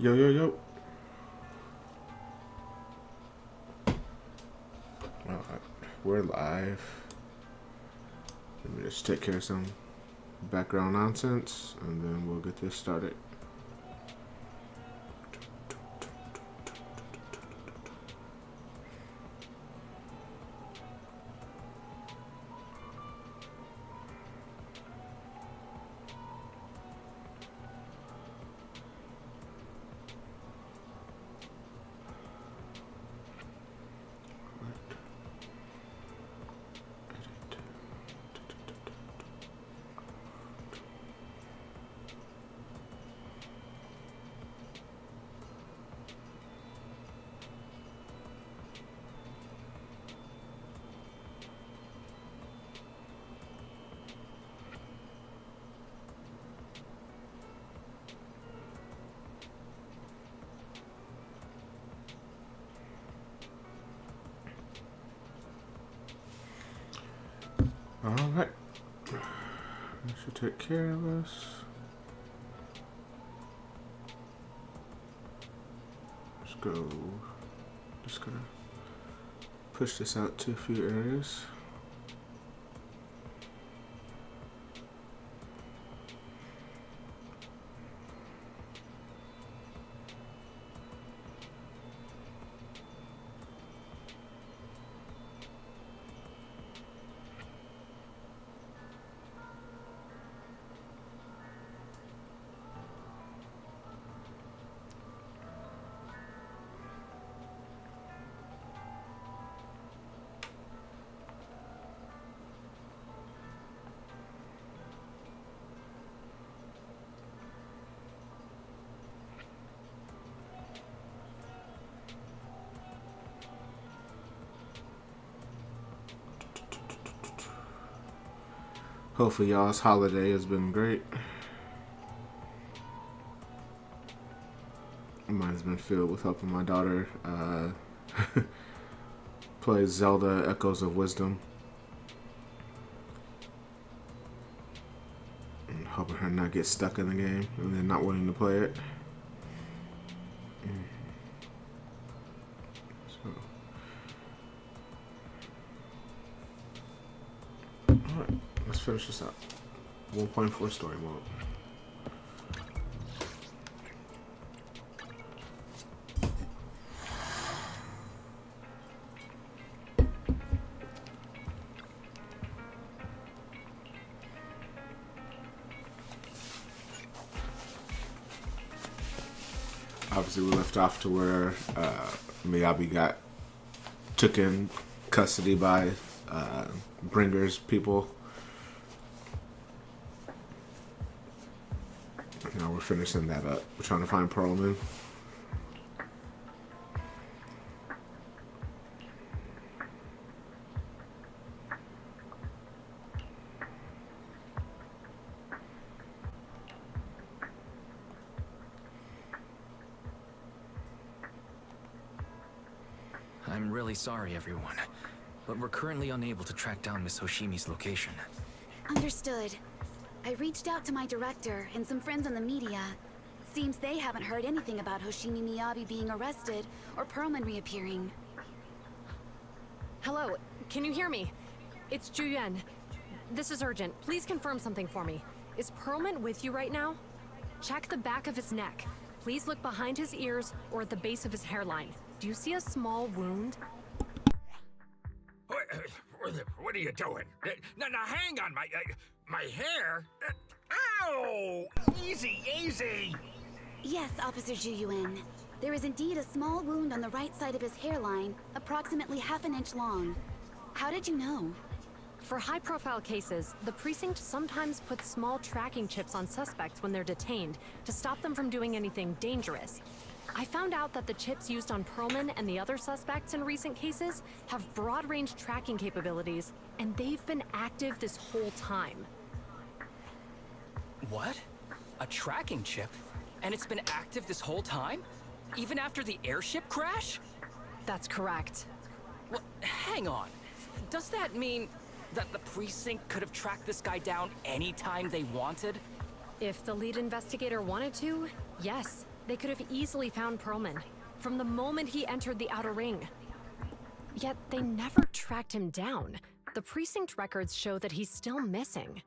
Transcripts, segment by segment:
Yo, yo, yo. Alright, we're live. Let me just take care of some background nonsense and then we'll get this started. Alright. That should take care of us. Let's go. Just gonna push this out to a few areas. Hopefully y'all's holiday has been great. Mine's been filled with helping my daughter play Zelda Echoes of Wisdom. And helping her not get stuck in the game and then not wanting to play it. Alright, let's finish this up. 1.4 story mode. Obviously, we left off to where Miyabi got took in custody by Bringer's people. Now we're finishing that up. We're trying to find Perlman. I'm really sorry, everyone, but we're currently unable to track down Miss Hoshimi's location. Understood. I reached out to my director and some friends in the media. Seems they haven't heard anything about Hoshimi Miyabi being arrested or Perlman reappearing. Hello, can you hear me? It's Juyuan. This is urgent. Please confirm something for me. Is Perlman with you right now? Check the back of his neck. Please look behind his ears or at the base of his hairline. Do you see a small wound? What are you doing? Now, hang on, my hair? Ow! Easy, easy! Yes, Officer Juyuan. There is indeed a small wound on the right side of his hairline, approximately half an inch long. How did you know? For high-profile cases, the precinct sometimes puts small tracking chips on suspects when they're detained to stop them from doing anything dangerous. I found out that the chips used on Perlman and the other suspects in recent cases have broad-range tracking capabilities, and they've been active this whole time. What? A tracking chip? And it's been active this whole time? Even after the airship crash? That's correct. Well, hang on. Does that mean that the precinct could have tracked this guy down anytime they wanted? If the lead investigator wanted to, yes. They could have easily found Perlman from the moment he entered the outer ring. Yet they never tracked him down. The precinct records show that he's still missing.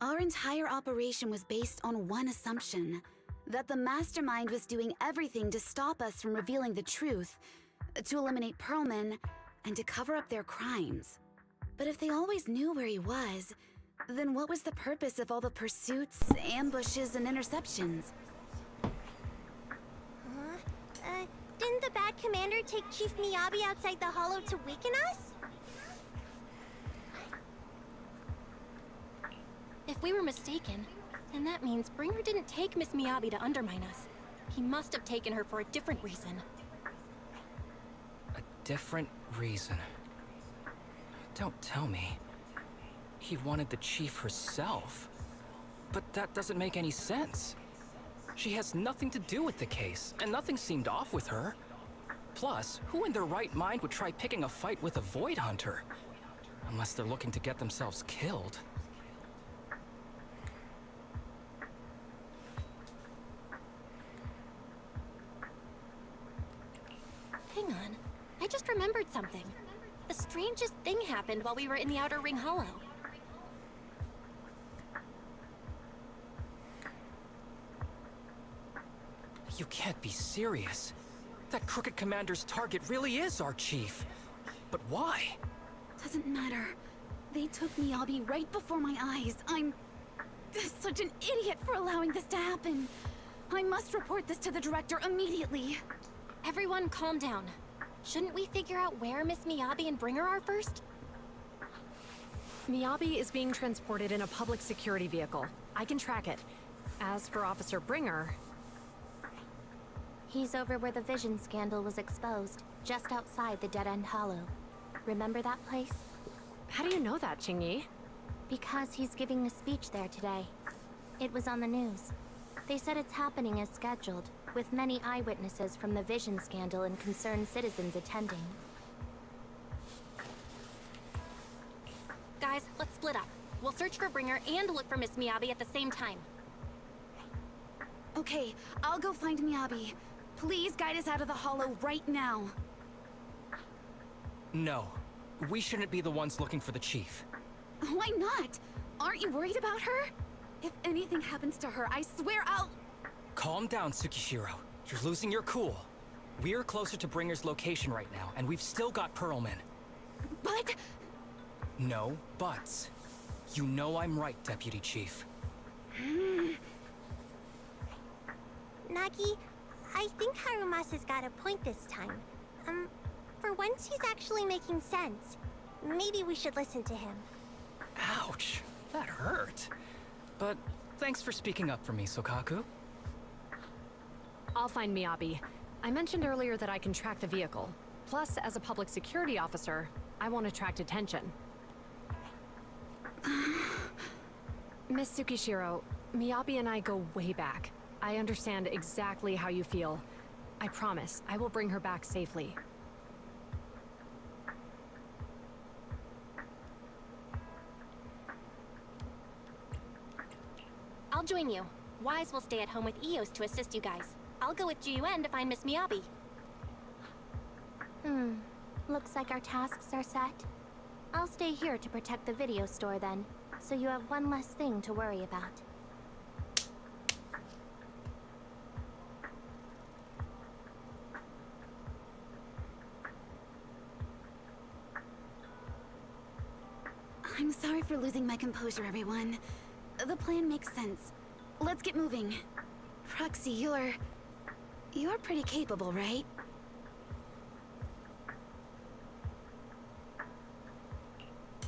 Our entire operation was based on one assumption, that the mastermind was doing everything to stop us from revealing the truth, to eliminate Perlman, and to cover up their crimes. But if they always knew where he was, then what was the purpose of all the pursuits, ambushes, and interceptions? Didn't the bad commander take Chief Miyabi outside the hollow to weaken us? If we were mistaken, then that means Bringer didn't take Miss Miyabi to undermine us. He must have taken her for a different reason. A different reason. Don't tell me. He wanted the chief herself. But that doesn't make any sense. She has nothing to do with the case, and nothing seemed off with her. Plus, who in their right mind would try picking a fight with a Void Hunter? Unless they're looking to get themselves killed. Hang on, I just remembered something. The strangest thing happened while we were in the Outer Ring Hollow. You can't be serious. That crooked commander's target really is our chief. But why? Doesn't matter. They took Miyabi right before my eyes. I'm such an idiot for allowing this to happen. I must report this to the director immediately. Everyone calm down. Shouldn't we figure out where Miss Miyabi and Bringer are first? Miyabi is being transported in a public security vehicle. I can track it. As for Officer Bringer... He's over where the vision scandal was exposed, just outside the Dead End Hollow. Remember that place? How do you know that, Qingyi? Because he's giving a speech there today. It was on the news. They said it's happening as scheduled, with many eyewitnesses from the vision scandal and concerned citizens attending. Guys, let's split up. We'll search for Bringer and look for Miss Miyabi at the same time. Okay, I'll go find Miyabi. Please guide us out of the hollow right now. No. We shouldn't be the ones looking for the chief. Why not? Aren't you worried about her? If anything happens to her, I swear I'll... Calm down, Tsukishiro. You're losing your cool. We're closer to Bringer's location right now, and we've still got Perlman. But... No buts. You know I'm right, Deputy Chief. Nagi, I think Harumasa's got a point this time. For once he's actually making sense. Maybe we should listen to him. Ouch. That hurt. But thanks for speaking up for me, Sokaku. I'll find Miyabi. I mentioned earlier that I can track the vehicle. Plus, as a public security officer, I won't attract attention. Miss Tsukishiro, Miyabi and I go way back. I understand exactly how you feel. I promise, I will bring her back safely. I'll join you. Wise will stay at home with Eos to assist you guys. I'll go with GUN to find Miss Miyabi. Looks like our tasks are set. I'll stay here to protect the video store then, so you have one less thing to worry about. I'm sorry for losing my composure, everyone. The plan makes sense. Let's get moving. Proxy, you're pretty capable, right?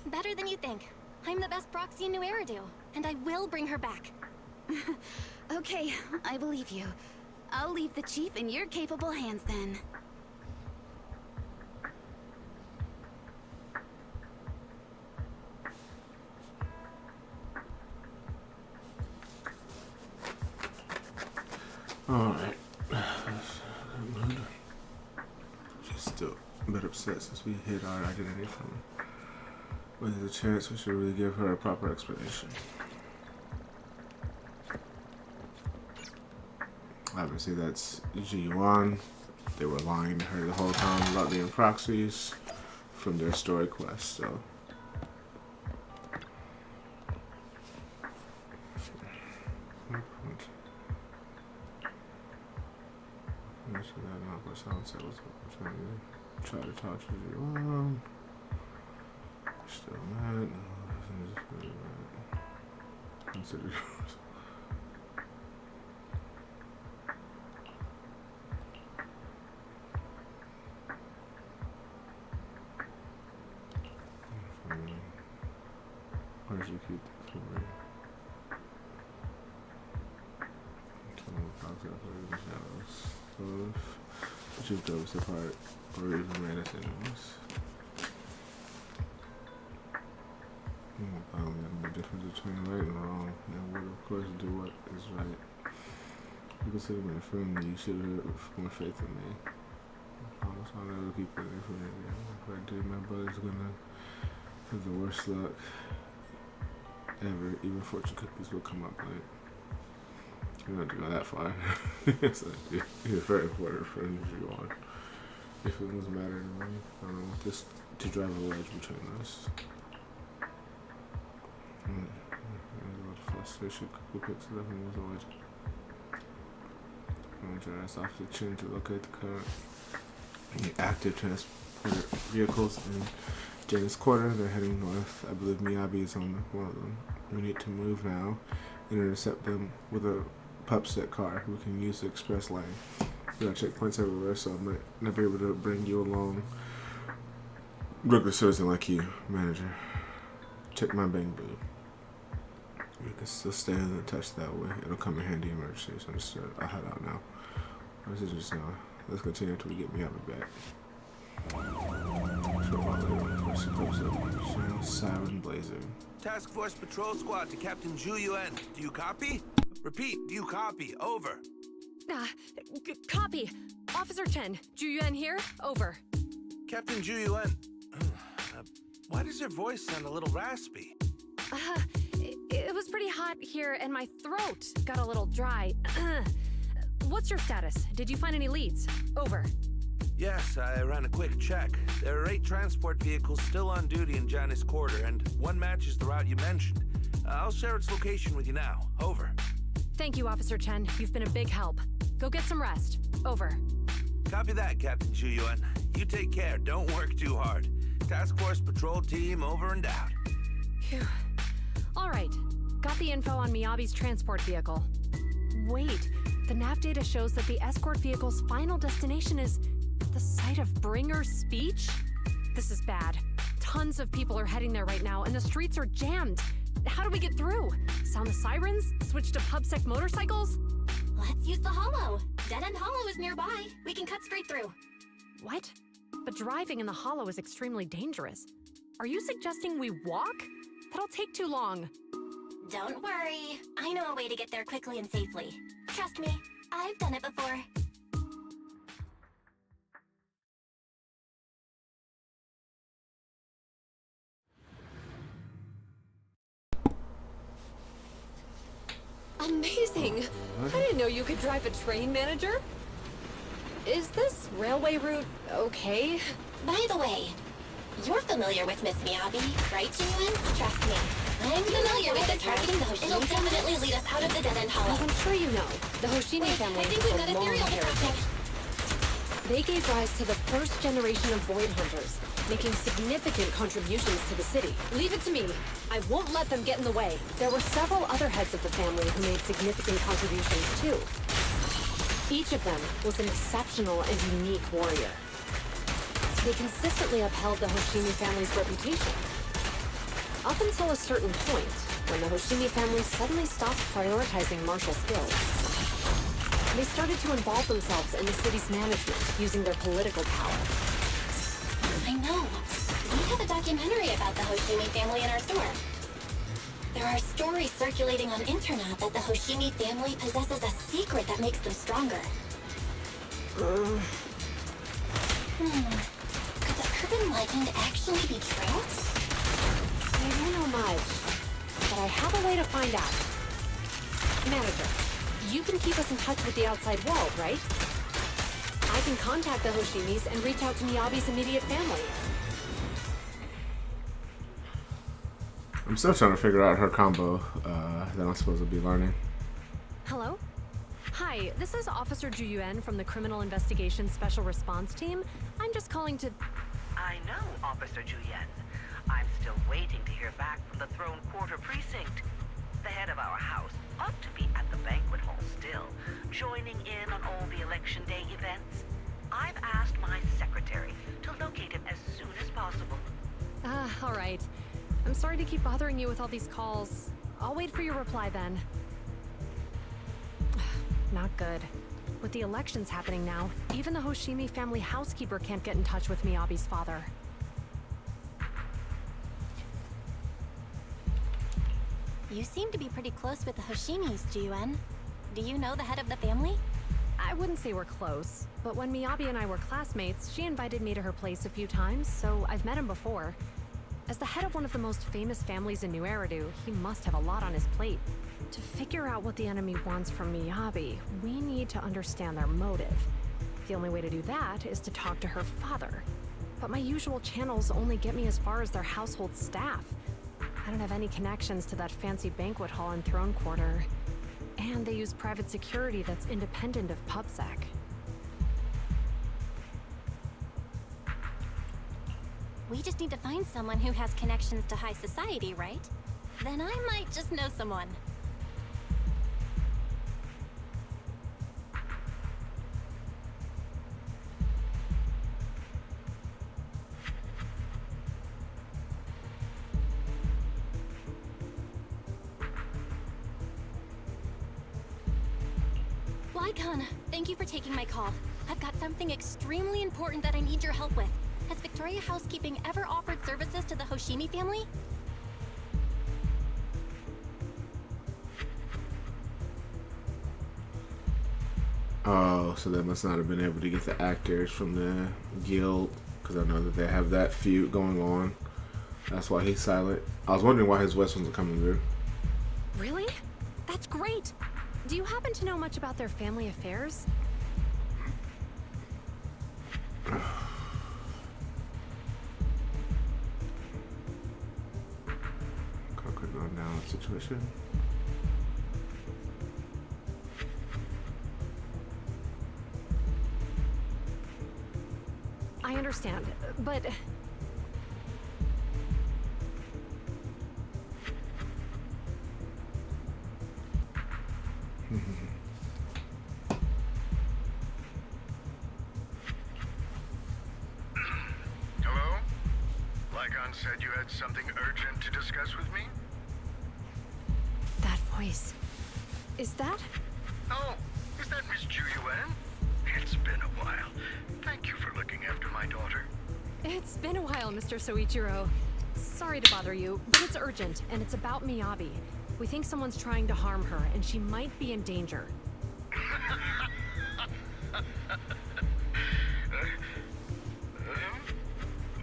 Better than you think. I'm the best proxy in New Eridu, and I will bring her back. Okay, I believe you. I'll leave the chief in your capable hands then. Alright. She's still a bit upset since we hid our identity from her. When there's a chance, we should really give her a proper explanation. Obviously, that's Ji-Yuan. They were lying to her the whole time about being proxies from their story quest, so. Try to talk to Ji-Yuan. Still mad. Consider. Where's your keep this away? So if you those apart or even made us enemies. The difference between right and wrong, and would of course do what is right. You consider me a friend, you should have more faith in me. I promise I'll never keep it for you again. If I do, my brother's gonna have the worst luck ever. Even fortune cookies will come up late. You don't have to go that far. So you're very important friend if you want. Your feelings matter to me. I don't want this to drive a wedge between us. A lot of frustration quickly picks it up and moves away. I want your ass off the chin to locate the current active transport vehicles in Janet's quarter. They're heading north. I believe Miyabi is on one of them. We need to move now and intercept them with a pupset car. We can use the express lane. We got checkpoints everywhere, so I might not be able to bring you along. Regular citizen like you, manager. Check my bang boo. You can still stay in touch that way. It'll come in handy in emergencies. Understood. I'll head out now. This is just now. Let's continue until we get me out of back. Siren blazing. Task Force Patrol Squad to Captain Zhu Yuan. Do you copy? Repeat, do you copy? Over. Copy. Officer Chen, Zhu Yuan here. Over. Captain Zhu Yuan. Why does your voice sound a little raspy? It was pretty hot here and my throat got a little dry. What's your status? Did you find any leads? Over. Yes, I ran a quick check. There are 8 transport vehicles still on duty in Janice Quarter, and one matches the route you mentioned. I'll share its location with you now. Over. Thank you, Officer Chen. You've been a big help. Go get some rest. Over. Copy that, Captain Zhu Yuan. You take care. Don't work too hard. Task Force Patrol Team over and out. Phew. All right. Got the info on Miyabi's transport vehicle. Wait. The nav data shows that the escort vehicle's final destination is the site of Bringer's speech? This is bad. Tons of people are heading there right now, and the streets are jammed. How do we get through? Sound the sirens? Switch to PubSec motorcycles? Let's use the hollow. Dead End Hollow is nearby. We can cut straight through. What? But driving in the hollow is extremely dangerous. Are you suggesting we walk? That'll take too long. Don't worry. I know a way to get there quickly and safely. Trust me, I've done it before. Amazing! I didn't know you could drive a train, manager. Is this railway route okay? By the way, you're familiar with Miss Miyabi, right, Jinyun? Trust me, I'm familiar with the targeting the Hoshimi. It'll definitely lead us out of the Dead End Hollow. As I'm sure you know, the Hoshimi family I think we've got is a a long theory on the heritage. project. They gave rise to the first generation of Void Hunters, making significant contributions to the city. Leave it to me. I won't let them get in the way. There were several other heads of the family who made significant contributions too. Each of them was an exceptional and unique warrior. They consistently upheld the Hoshimi family's reputation. Up until a certain point, when the Hoshimi family suddenly stopped prioritizing martial skills. They started to involve themselves in the city's management, using their political power. I know. We have a documentary about the Hoshimi family in our store. There are stories circulating on internet that the Hoshimi family possesses a secret that makes them stronger. Could the urban legend actually be true? I don't know much, but I have a way to find out. Manager, You can keep us in touch with the outside world, right? I can contact the Hoshimis and reach out to Miyabi's immediate family. I'm still trying to figure out her combo that I'm supposed to be learning. Hello? Hi, this is Officer Ju Yuan from the Criminal Investigations Special Response Team. I'm just calling to... I know, Officer Ju Yuan. I'm still waiting to hear back from the Throne Quarter Precinct. The head of our house ought to be at the banquet hall still, joining in on all the Election Day events. I've asked my secretary to locate him as soon as possible. All right. I'm sorry to keep bothering you with all these calls. I'll wait for your reply then. Not good. With the elections happening now, even the Hoshimi family housekeeper can't get in touch with Miyabi's father. You seem to be pretty close with the Hoshimis, Ju-en. Do you know the head of the family? I wouldn't say we're close, but when Miyabi and I were classmates, she invited me to her place a few times, so I've met him before. As the head of one of the most famous families in New Eridu, he must have a lot on his plate. To figure out what the enemy wants from Miyabi, we need to understand their motive. The only way to do that is to talk to her father. But my usual channels only get me as far as their household staff. I don't have any connections to that fancy banquet hall in Throne Quarter. And they use private security that's independent of PubSec. We just need to find someone who has connections to high society, right? Then I might just know someone. Lycon, thank you for taking my call. I've got something extremely important that I need your help with. Has Victoria Housekeeping ever offered services to the Hoshimi family? Oh, so they must not have been able to get the actors from the guild, because I know that they have that feud going on. That's why he's silent. I was wondering why his voice wasn't coming through. Really? That's great! Do you happen to know much about their family affairs? Conquered on down situation. I understand, but... Hello? Lycon said you had something urgent to discuss with me? That voice... Is that... Oh, is that Miss Ju Yuan? It's been a while. Thank you for looking after my daughter. It's been a while, Mr. Soichiro. Sorry to bother you, but it's urgent, and it's about Miyabi. We think someone's trying to harm her, and she might be in danger.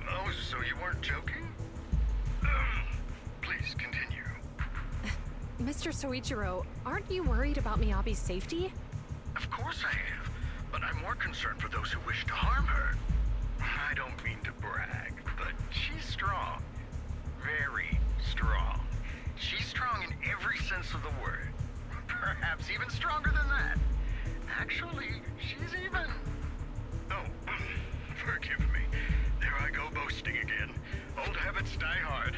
Oh, so you weren't joking? Please continue. Mr. Soichiro, aren't you worried about Miyabi's safety? Of course I am, but I'm more concerned for those who wish to harm her. I don't mean to brag, but she's strong. Very strong. She's strong in every sense of the word. Perhaps even stronger than that. Actually, she's even... Oh, forgive me. There I go boasting again. Old habits die hard.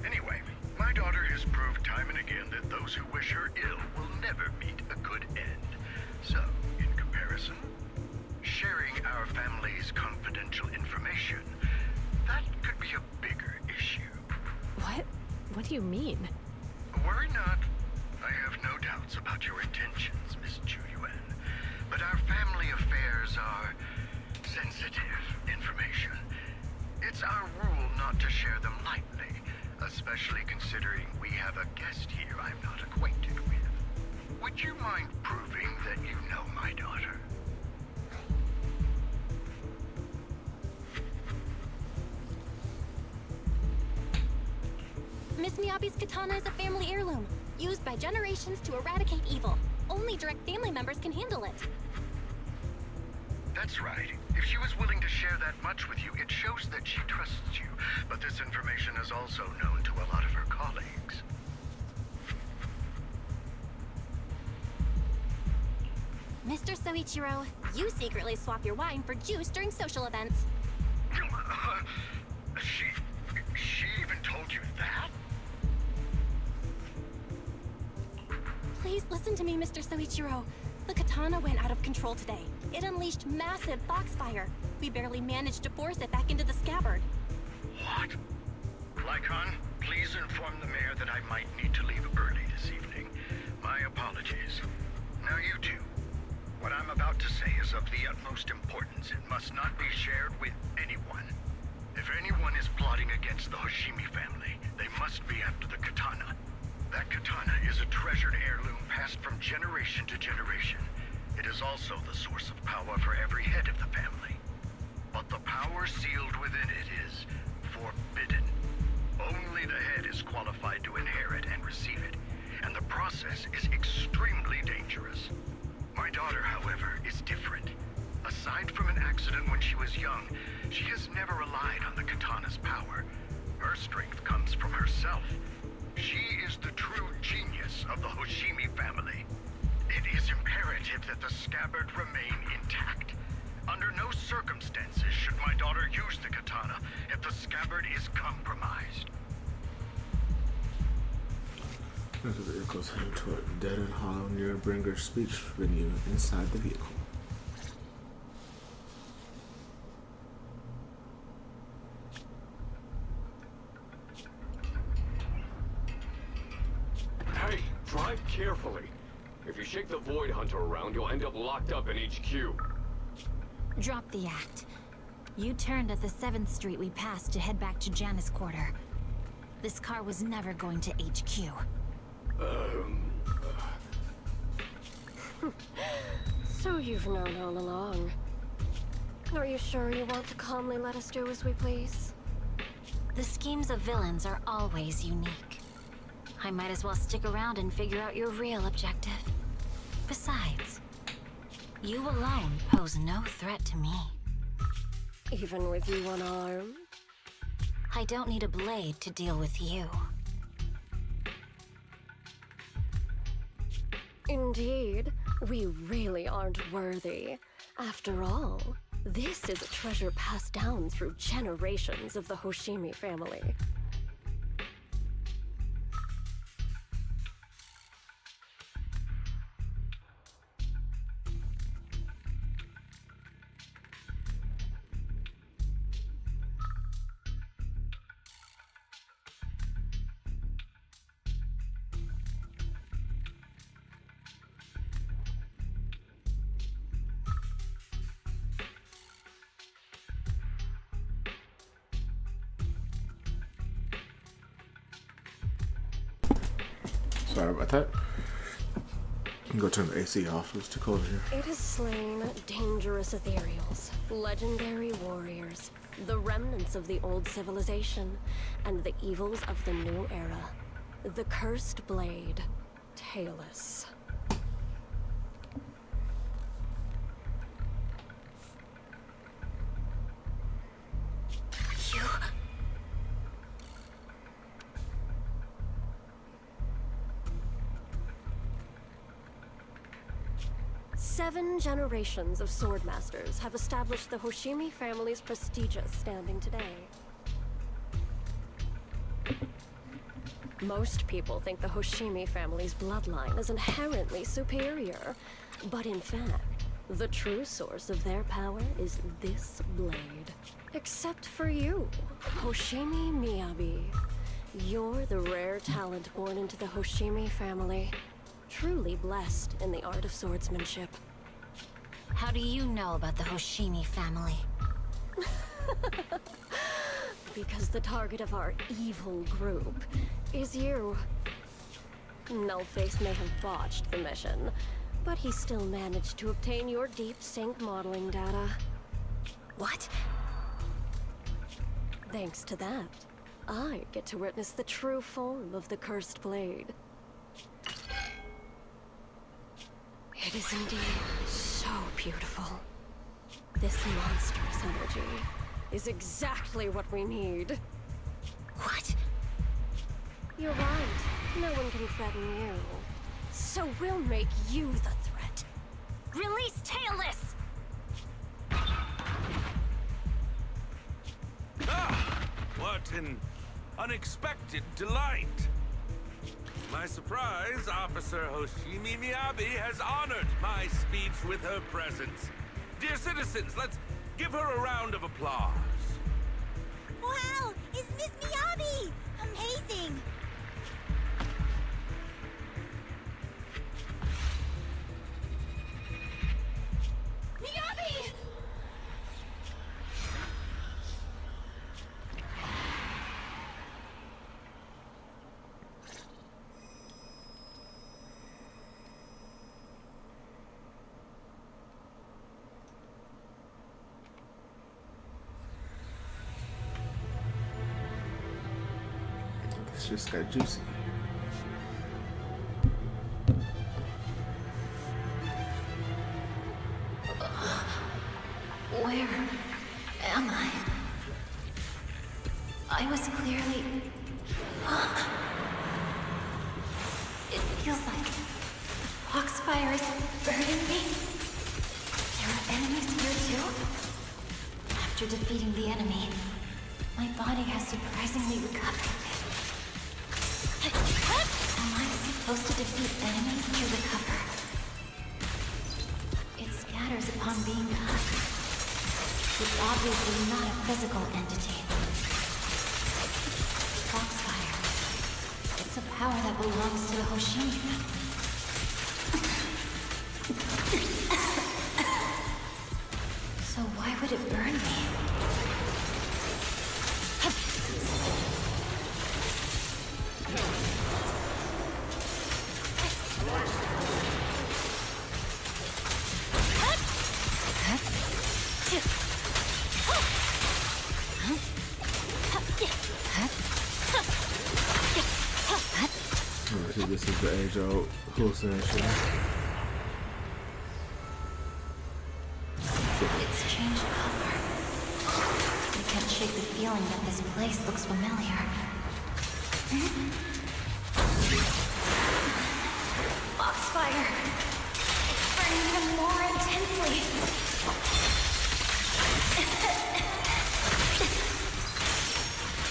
Anyway, my daughter has proved time and again that those who wish her ill will never meet a good end. So, in comparison, sharing our family's confidential information, that could be a bigger issue. What? What do you mean? Worry not. I have no doubts about your intentions, Miss Ju Yuan. But our family affairs are sensitive information. It's our rule not to share them lightly, especially considering we have a guest here I'm not acquainted with. Would you mind proving that you know my daughter? Miss Miyabi's katana is a family heirloom, used by generations to eradicate evil. only direct family members can handle it. That's right. If she was willing to share that much with you, it shows that she trusts you. But this information is also known to a lot of her colleagues. Mr. Soichiro, you secretly swap your wine for juice during social events. She even told you that? Please listen to me, Mr. Soichiro. The katana went out of control today. It unleashed massive foxfire. We barely managed to force it back into the scabbard. What? Lycon, please inform the mayor that I might need to leave early this evening. My apologies. Now you two. What I'm about to say is of the utmost importance. It must not be shared with anyone. If anyone is plotting against the Hoshimi family, they must be after the katana. That katana is a treasured heirloom passed from generation to generation. It is also the source of power for every head of the family. But the power sealed within it is forbidden. Only the head is qualified to inherit and receive it, and the process is extremely dangerous. My daughter, however, is different. Aside from an accident when she was young, she has never relied on the katana's power. Her strength comes from herself. She is the true genius of the Hoshimi family. It is imperative that the scabbard remain intact. Under no circumstances should my daughter use the katana if the scabbard is compromised. The vehicle's heading toward a dead-end hollow near Bringer's speech venue inside the vehicle. Hey, drive carefully. If you shake the Void Hunter around, you'll end up locked up in HQ. Drop the act. You turned at the 7th Street we passed to head back to Janus Quarter. This car was never going to HQ. So you've known all along. Are you sure you want to calmly let us do as we please? The schemes of villains are always unique. I might as well stick around and figure out your real objective. Besides, you alone pose no threat to me. Even with you unarmed? I don't need a blade to deal with you. Indeed, we really aren't worthy. After all, this is a treasure passed down through generations of the Hoshimi family. Sorry about that. Go turn the AC off. It's too cold here. It has slain dangerous ethereals, legendary warriors, the remnants of the old civilization, and the evils of the new era. The cursed blade, Talus. You... 7 generations of swordmasters have established the Hoshimi family's prestigious standing today. Most people think the Hoshimi family's bloodline is inherently superior, but in fact, the true source of their power is this blade. Except for you, Hoshimi Miyabi. You're the rare talent born into the Hoshimi family. Truly blessed in the art of swordsmanship. How do you know about the Hoshimi family? Because the target of our evil group is you. Nullface may have botched the mission, but he still managed to obtain your deep sync modeling data. What? Thanks to that, I get to witness the true form of the cursed blade. It is indeed so beautiful. This monstrous energy is exactly what we need. What? You're right. No one can threaten you. So we'll make you the threat. Release Tailless! Ah! What an unexpected delight! My surprise, Officer Hoshimi Miyabi has honored my speech with her presence. Dear citizens, let's give her a round of applause. Wow! Is Miss Miyabi? Amazing! Miyabi! This just got juicy. Where am I? I was clearly... It feels like the foxfire is burning me. There are enemies here too? After defeating the enemy, my body has surprisingly recovered. Am I supposed to defeat enemies to recover? It scatters upon being cut. It's obviously not a physical entity. Foxfire. It's a power that belongs to the Hoshimi family. So why would it burn me? See, this is the age-old hallucination. It's changed color. I can't shake the feeling that this place looks familiar. Foxfire! It's burning even more intensely.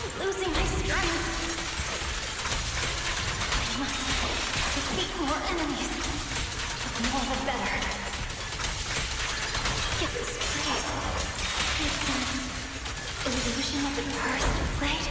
I'm losing my strength. I must defeat more enemies. The more the better. Get this place. It's an illusion of the first blade.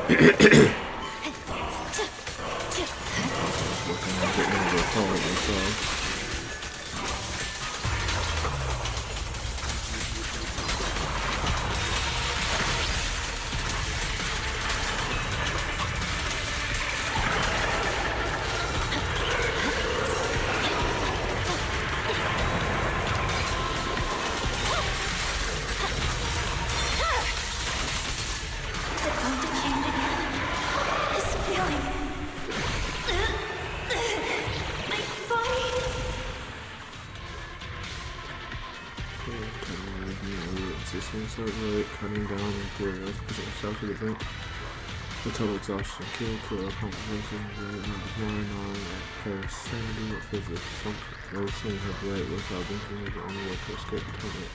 Getting over a call myself. Cutting down and pushing yourself to the brink. The total exhaustion, kill, compensation, numbers 9 on Paris sanity, what physics, something, everything her right without thinking is the only way to escape the torment.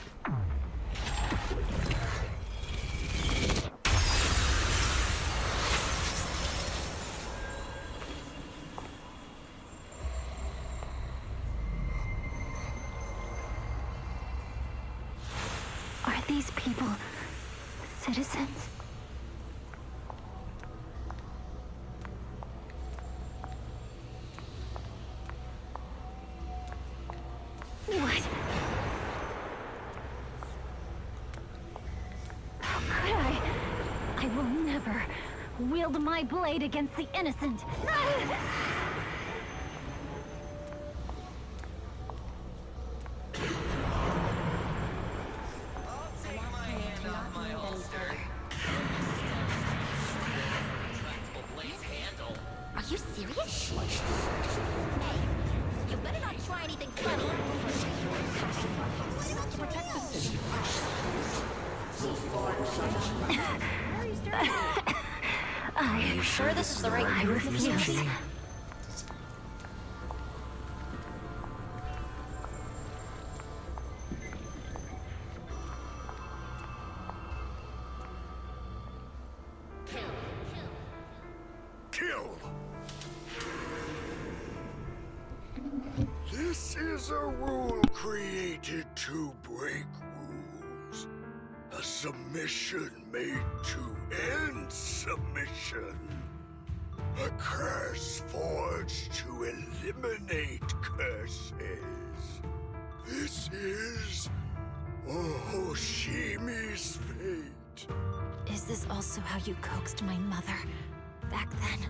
Are these people citizens? What? How could I? I will never wield my blade against the innocent. Are you serious? Hey, you better not try anything funny. To protect the city. Are you sure this is the right route, Miss refuse. Kill! This is a rule created to break rules. A submission made to end submission. A curse forged to eliminate curses. This is Hoshimi's fate. Is this also how you coaxed my mother back then?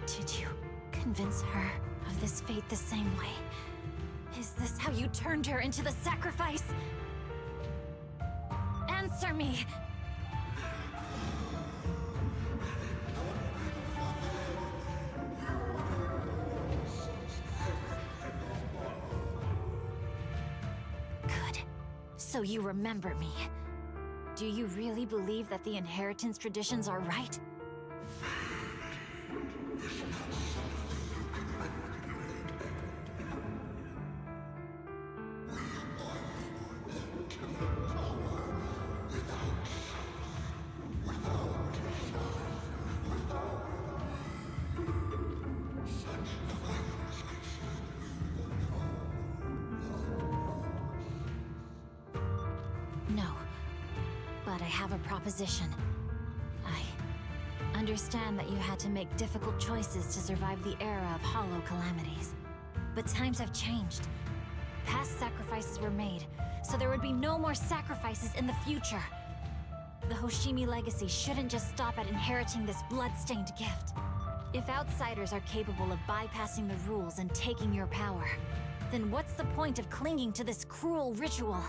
Did you convince her of this fate the same way? Is this how you turned her into the sacrifice? Answer me! Good. So you remember me. Do you really believe that the inheritance traditions are right? No. But I have a proposition. I understand that you had to make difficult choices to survive the era of hollow calamities. But times have changed. Past sacrifices were made, so there would be no more sacrifices in the future. The Hoshimi legacy shouldn't just stop at inheriting this blood-stained gift. If outsiders are capable of bypassing the rules and taking your power, then what's the point of clinging to this cruel ritual?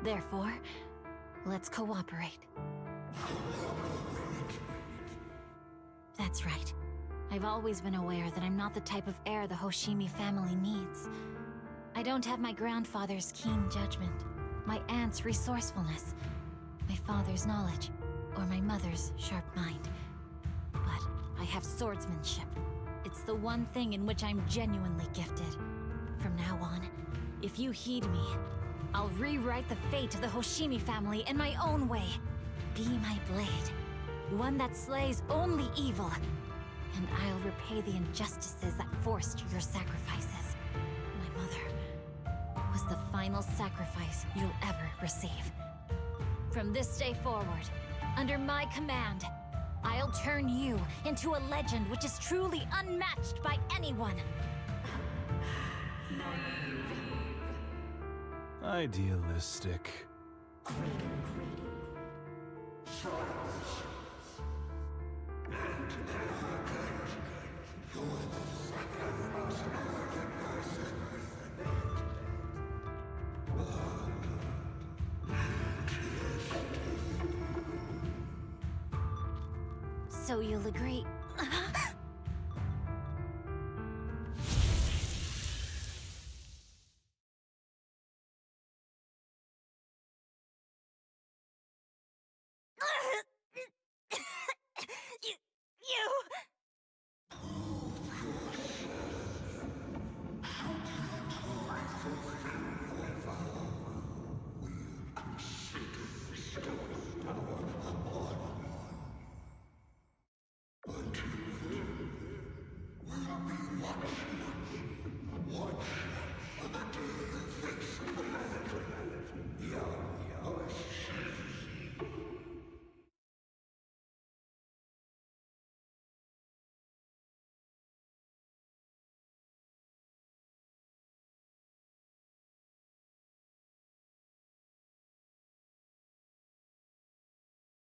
Therefore, let's cooperate. That's right. I've always been aware that I'm not the type of heir the Hoshimi family needs. I don't have my grandfather's keen judgment, my aunt's resourcefulness, my father's knowledge, or my mother's sharp mind. But I have swordsmanship. It's the one thing in which I'm genuinely gifted. From now on, if you heed me, I'll rewrite the fate of the Hoshimi family in my own way. Be my blade, one that slays only evil, and I'll repay the injustices that forced your sacrifices. My mother was the final sacrifice you'll ever receive. From this day forward, Under my command, I'll turn you into a legend which is truly unmatched by anyone. Idealistic. So you'll agree.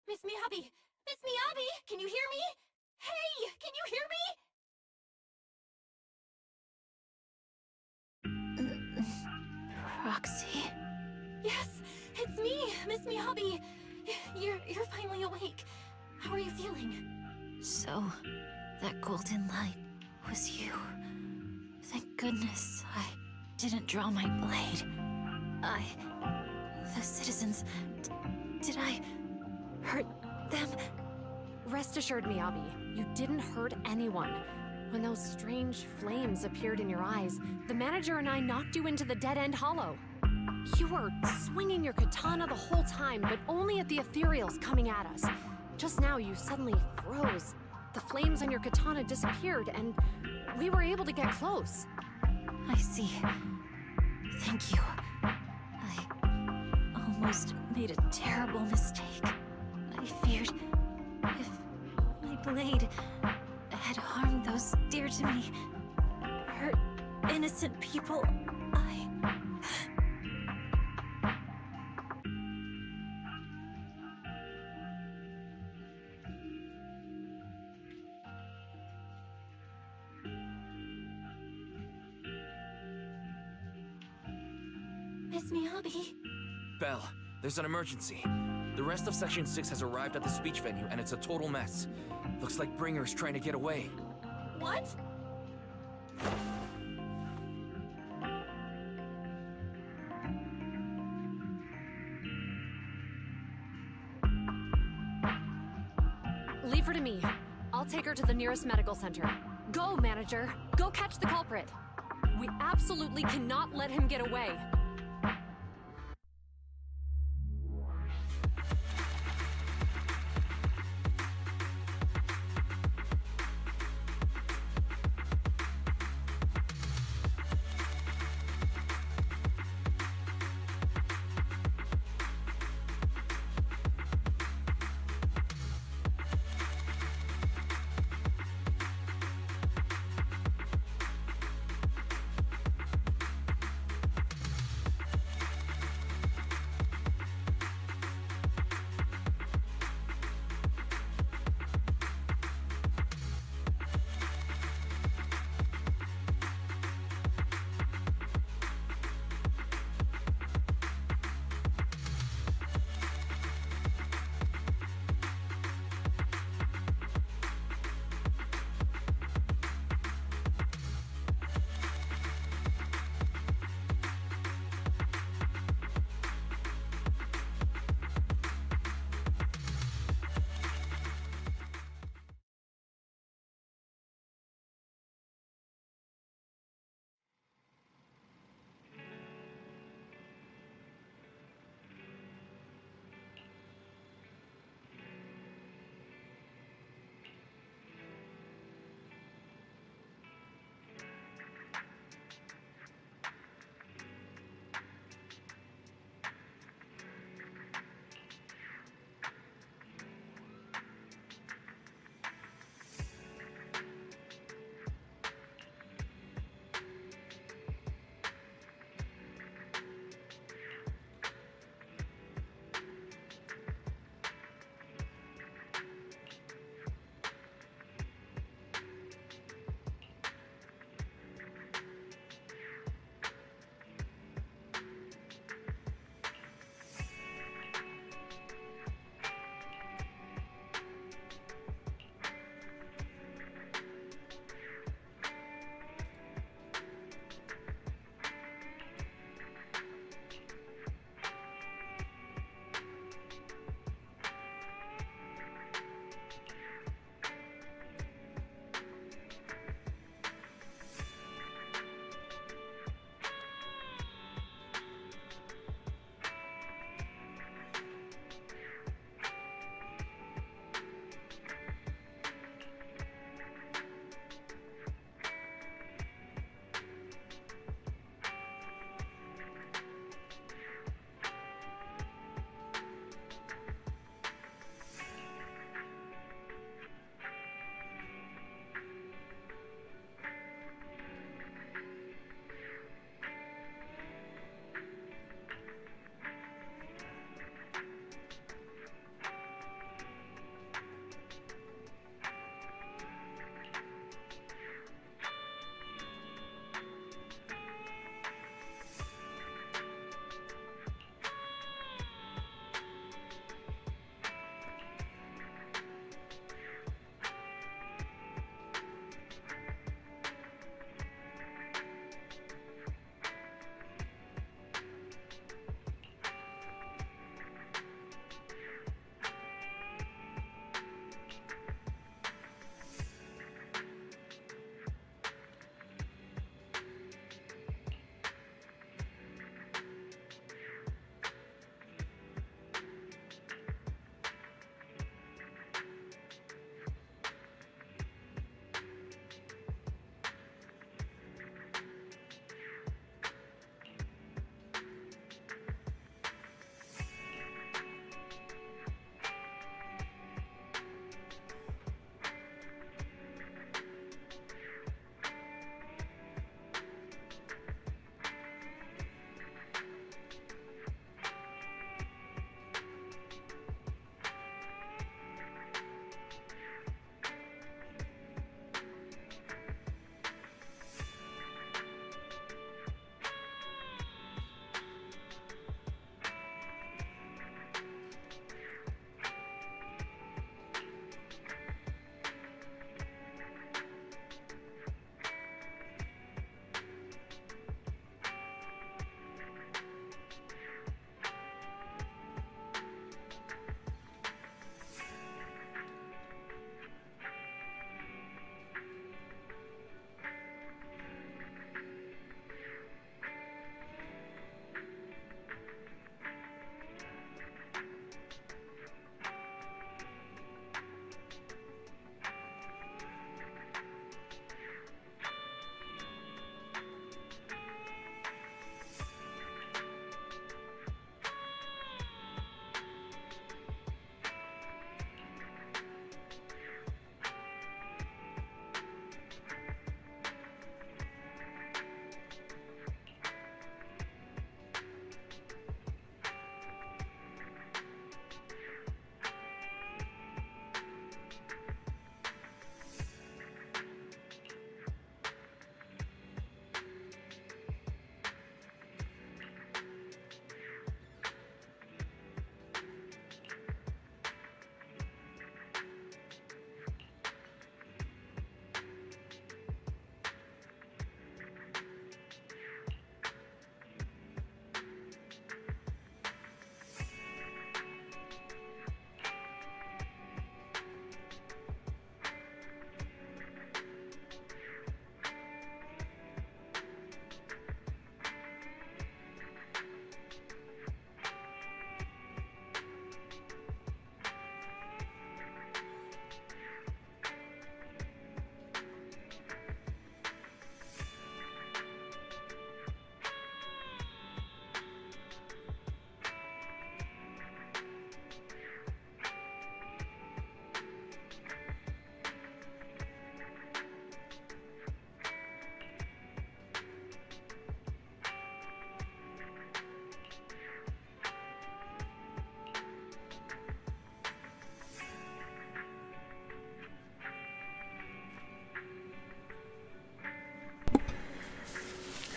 Miss Miyabi! Miss Miyabi! Can you hear me? Hey! Can you hear me? Roxy? Yes, it's me, Miss Miyabi. You're finally awake. How are you feeling? So, that golden light was you. Thank goodness I didn't draw my blade. The citizens... did I hurt them? Rest assured, Miyabi, you didn't hurt anyone. When those strange flames appeared in your eyes, the manager and I knocked you into the dead-end hollow. You were swinging your katana the whole time, but only at the ethereals coming at us. Just now, you suddenly froze. The flames on your katana disappeared, and we were able to get close. I see. Thank you. I almost made a terrible mistake. I feared if my blade had harmed those dear to me, hurt innocent people, Miss Miyabi? Belle, there's an emergency. The rest of Section 6 has arrived at the speech venue, and it's a total mess. Looks like Bringer's trying to get away. What? Leave her to me. I'll take her to the nearest medical center. Go, manager. Go catch the culprit. We absolutely cannot let him get away.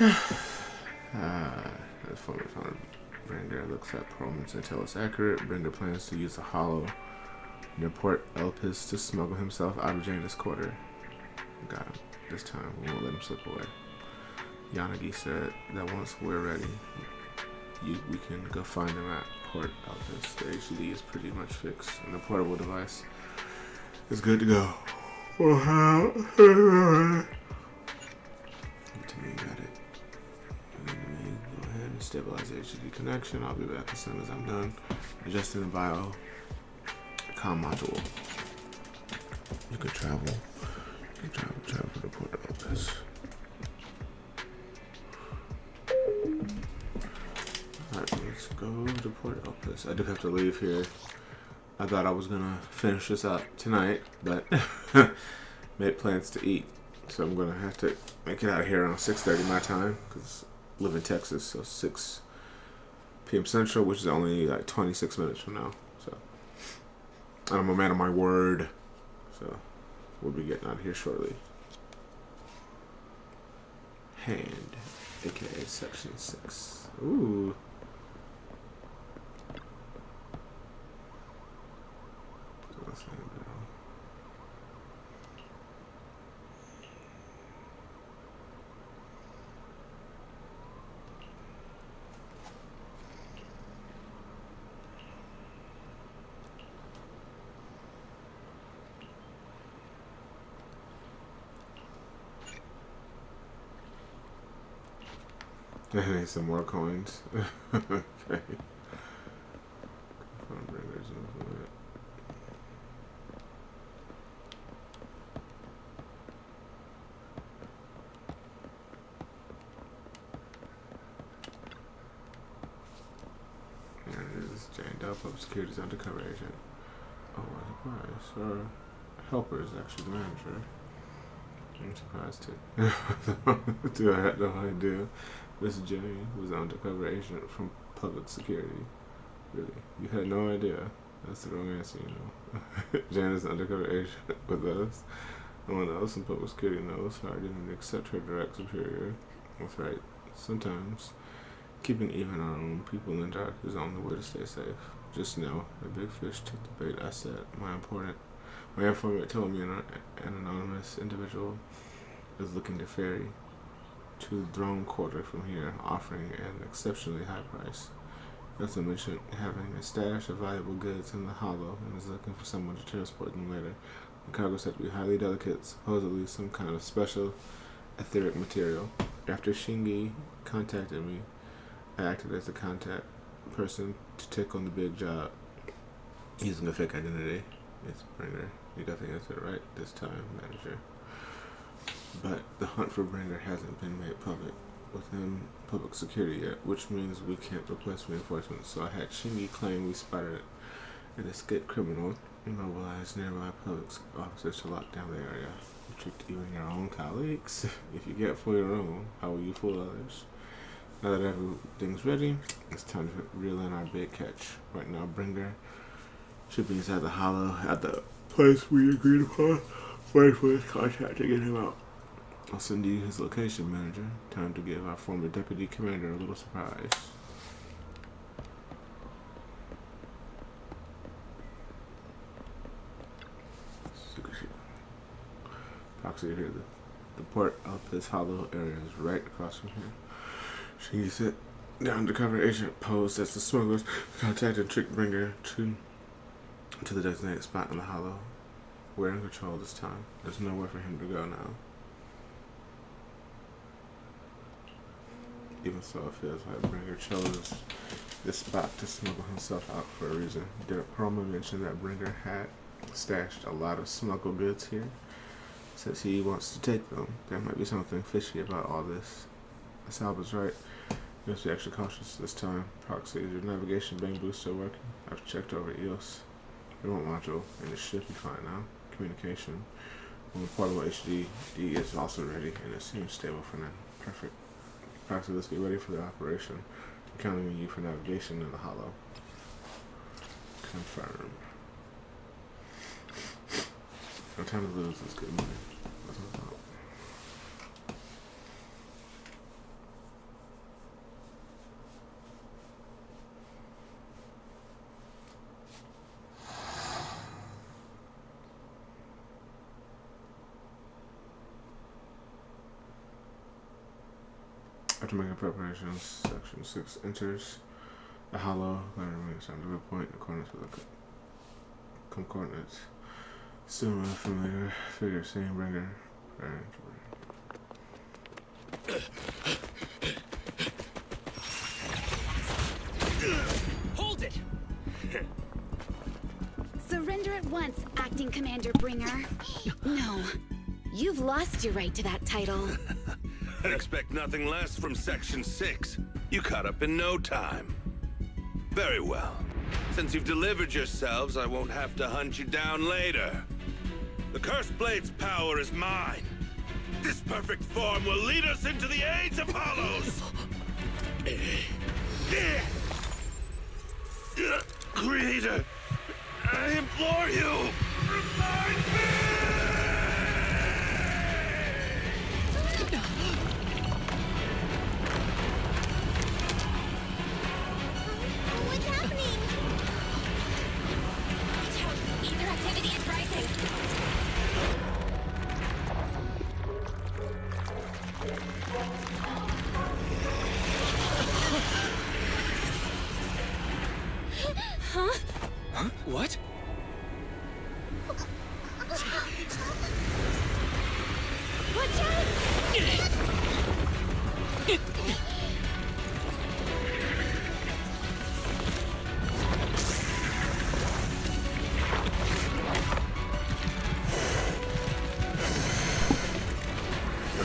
As former founder Bringer looks at Perlman's intel is accurate. Bringer plans to use the hollow near Port Elpis to smuggle himself out of Janus Quarter. Got him. This time we won't let him slip away. Yanagi said that once we're ready, we can go find him at Port Elpis. The HD is pretty much fixed, and the portable device is good to go. Got it. Let me go ahead and stabilize the HD connection. I'll be back as soon as I'm done adjusting the bio comm module. You can travel. Travel to the Port Elpis. Alright, let's go to Port Elpis. I do have to leave here. I thought I was gonna finish this up tonight, but made plans to eat. So I'm gonna have to make it out of here around 6:30 my time, because I live in Texas, so 6 p.m. Central, which is only like 26 minutes from now. So I'm a man of my word. So we'll be getting out of here shortly. Hand, aka Section 6. Ooh. Let's hand it out. I need some more coins. Okay. There it is. Jane Doe, Public Security's undercover agent. Oh, what a surprise. Our helper is actually the manager. I'm surprised too. Dude, I had no idea. Miss Jane was an undercover agent from Public Security. Really? You had no idea? That's the wrong answer, you know. Jane is an undercover agent with us. No one else in Public Security knows her. I didn't accept her direct superior. That's right. Sometimes keeping even our own people in the dark is the only way to stay safe. Just know, a big fish took the bait. I said, my informant told me an anonymous individual is looking to ferry to the Throne Quarter from here, offering an exceptionally high price. He also mentioned having a stash of valuable goods in the hollow and is looking for someone to transport them later. The cargo said to be highly delicate, supposedly some kind of special etheric material. After Shingi contacted me, I acted as the contact person to take on the big job using a fake identity. It's Bringer. You got the answer right this time, manager. But the hunt for Bringer hasn't been made public within Public Security yet, which means we can't request reinforcements. So I had Shingi claim we spotted an escaped criminal and mobilized nearby public officers to lock down the area. You tricked even your own colleagues. If you get for your own, how will you fool others? Now that everything's ready, it's time to reel in our big catch. Right now, Bringer should be inside the hollow at the place we agreed upon. Wait for his contact to get him out. I'll send you his location, manager. Time to give our former deputy commander a little surprise. Proxy here. The Port Elpis hollow area is right across from here. She said the undercover agent posed as the smugglers contacted Trick Bringer to the designated spot in the hollow. We're in control this time. There's nowhere for him to go now. Even so, it feels like Bringer chose this spot to smuggle himself out for a reason. Did Perlman mention that Bringer had stashed a lot of smuggled goods here? Since he wants to take them, there might be something fishy about all this. Sal was right. You must be extra cautious this time. Proxy, is your navigation bang boost still working? I've checked over EOS. Remote module, and it should be fine now. Communication. Well, the portable HD is also ready, and it seems stable for now. Perfect. Proxy, let's get ready for the operation. I'm counting on you for navigation in the hollow. Confirm. No time to lose. Let's get moving. After making preparations, Section 6 enters a hollow, glaring remains down to a point in accordance with the concordance. Soon a familiar figure seen bringer. Hold it! Surrender at once, Acting Commander Bringer. No, you've lost your right to that title. I'd expect nothing less from Section 6. You caught up in no time. Very well. Since you've delivered yourselves, I won't have to hunt you down later. The Cursed Blade's power is mine. This perfect form will lead us into the Age of Hollows! Creator, I implore you, remind me! What's happening? Watch out! Ether activity is rising. Huh? Huh? What? Watch out!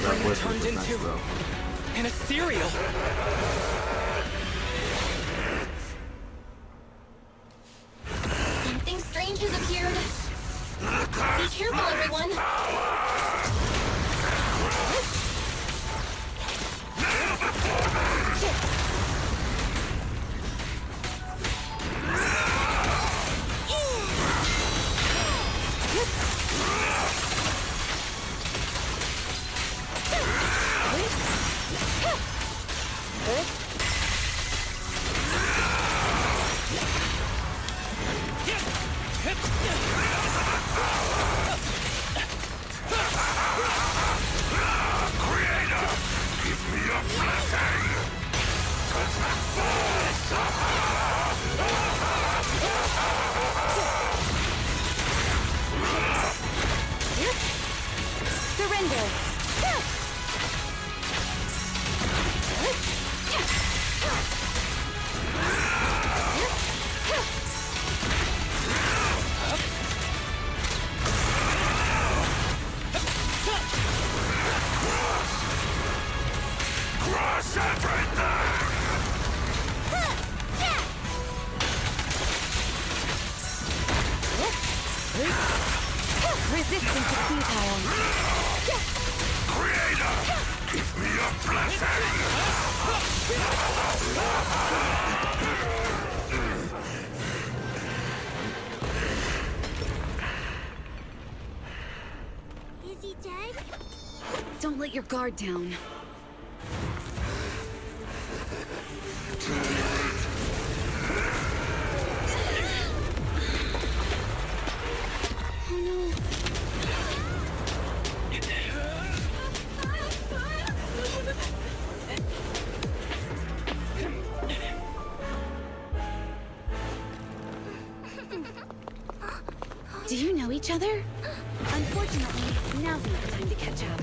Bringer turned into an ethereal. Something strange has appeared. Be careful, everyone. Surrender! Crush everything! Resistance is futile. Creator, give me a Is he dead? Don't let your guard down. Oh no. Do you know each other? Unfortunately, now's not the time to catch up.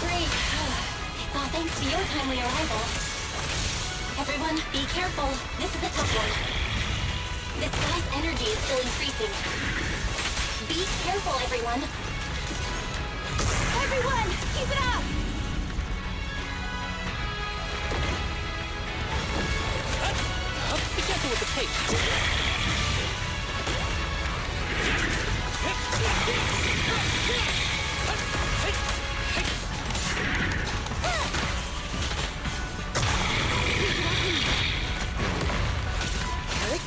Great. It's all thanks to your timely arrival. Everyone, be careful. This is a tough one. This guy's energy is still increasing. Be careful, everyone. Everyone, keep it up! Be careful with the tape.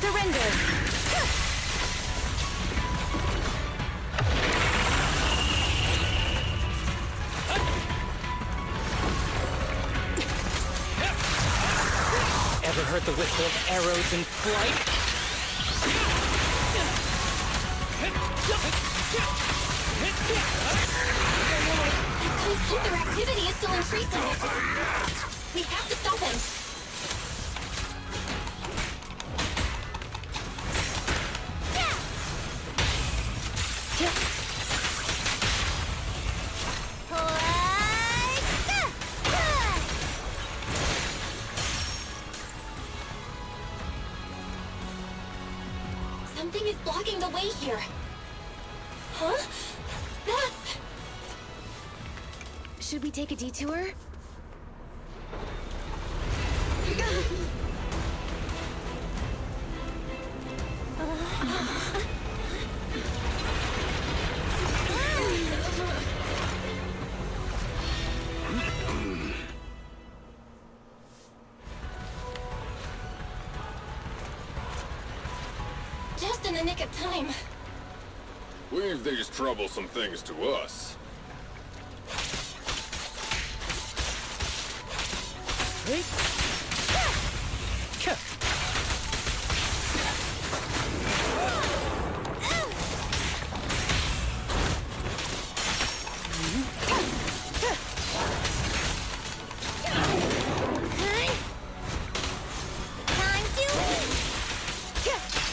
Surrender! heard the whistle of arrows in flight. Those Ether activity is still increasing. We have to stop him. Something is blocking the way here. Huh? That's... Should we take a detour? Just in the nick of time. Leave these troublesome things to us.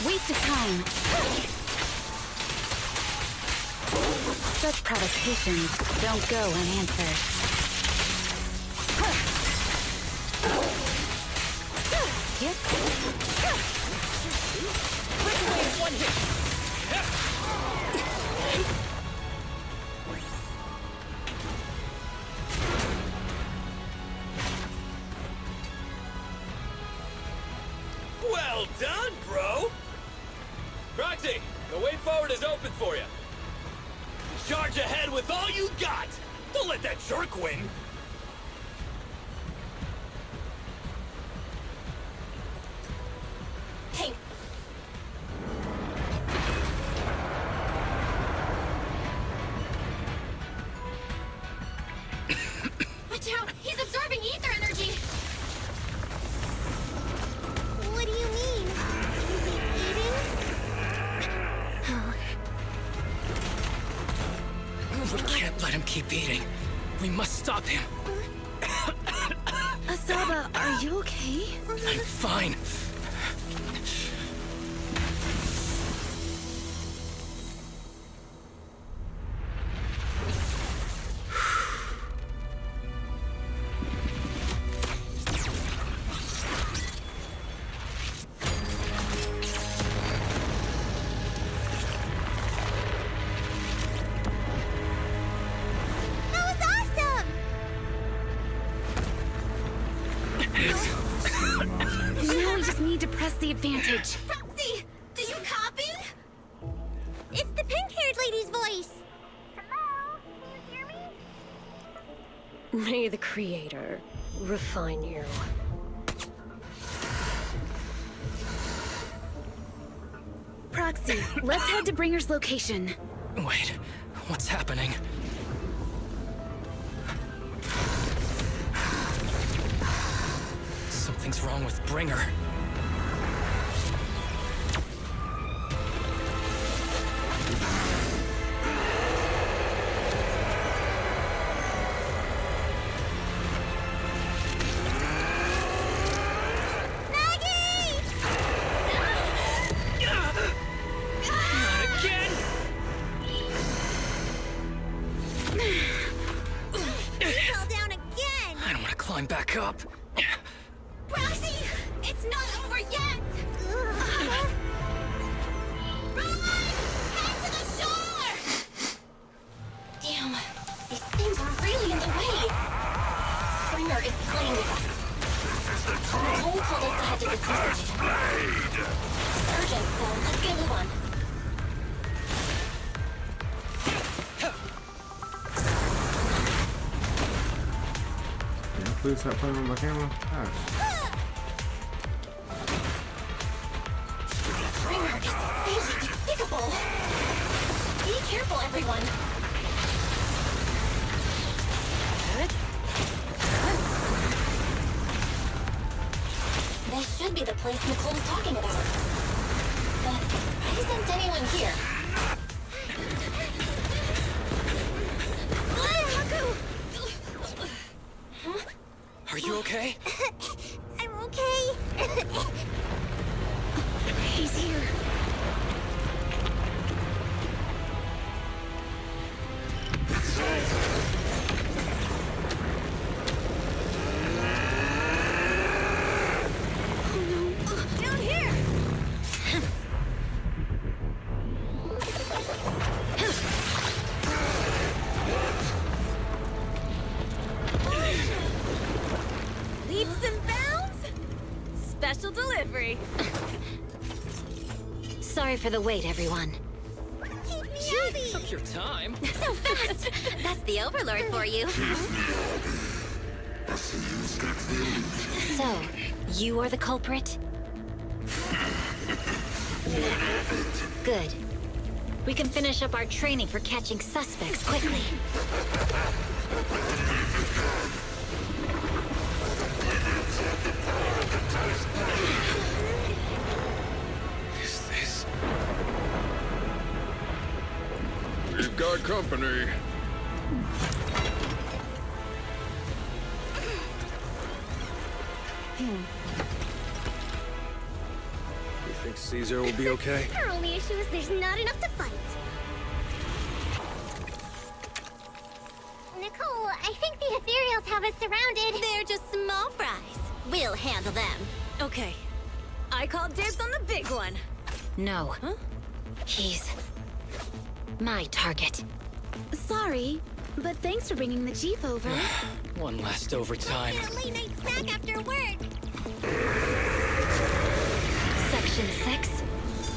Waste of time. Such provocations don't go unanswered. Yep. One hit. Well done, bro! Proxy, the way forward is open for you. Charge ahead with all you got! Don't let that jerk win! Hey. Watch out! He's absorbing ether energy! What do you mean? Is he eating? We can't let him keep eating. We must stop him. Asaba, are you okay? I'm fine. That was awesome! Now we just need to press the advantage. Proxy, do you copy? It's the pink-haired lady's voice. Hello? Can you hear me? May the Creator refine you. Proxy, let's head to Bringer's location. Wait, what's happening? Something's wrong with Bringer. Fell down again! I don't want to climb back up. Proxy, it's not over yet! Run! Head to the shore! Damn, these things are really in the way. Springer is playing with us. Nicole told us to head to this message. It's urgent, so let's get a move on. Yeah, please stop playing with my camera. Gosh. Springer is really despicable. Be careful, everyone. They should be be the place Nicole's talking about. But why isn't anyone here? Huh? Are you okay? I'm okay. He's here. Down here! Leaps and bounds? Special delivery. Sorry for the wait, everyone. Keep me Abby! Took your time. So fast! That's the Overlord for you. So, you are the culprit? Good. We can finish up our training for catching suspects quickly. Is this... We've got company. You think Caesar will be okay? Our only issue is there's not enough to fight. Nicole, I think the Ethereals have us surrounded. They're just small fries. We'll handle them. Okay. I called dibs on the big one. No. Huh? He's... my target. Sorry, but thanks for bringing the Jeep over. One last overtime. Get a late night snack after work. Section 6.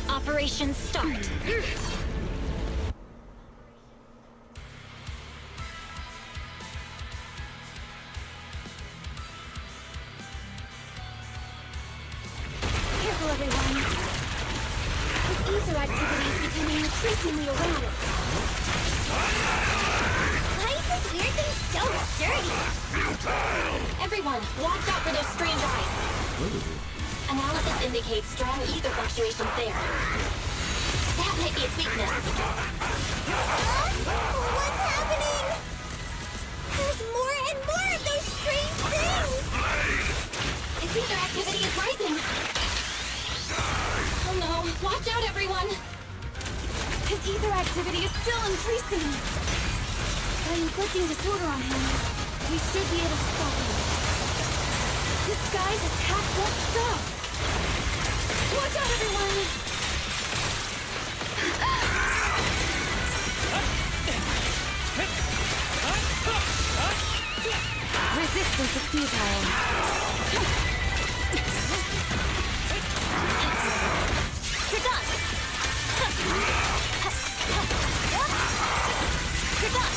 Operation start. Careful, everyone. This ether activity is becoming increasingly erratic. Why is this weird thing so sturdy? Everyone, watch out for those strange eyes. Analysis indicates strong ether fluctuations there. That might be its weakness. What's happening? There's more and more of those strange things! Its ether activity is rising. Oh no, watch out everyone! His ether activity is still increasing. By inflicting disorder on him, we should be able to stop him. This guy's attack won't stop. Watch out, everyone! Resistance is futile. You're done! You're done!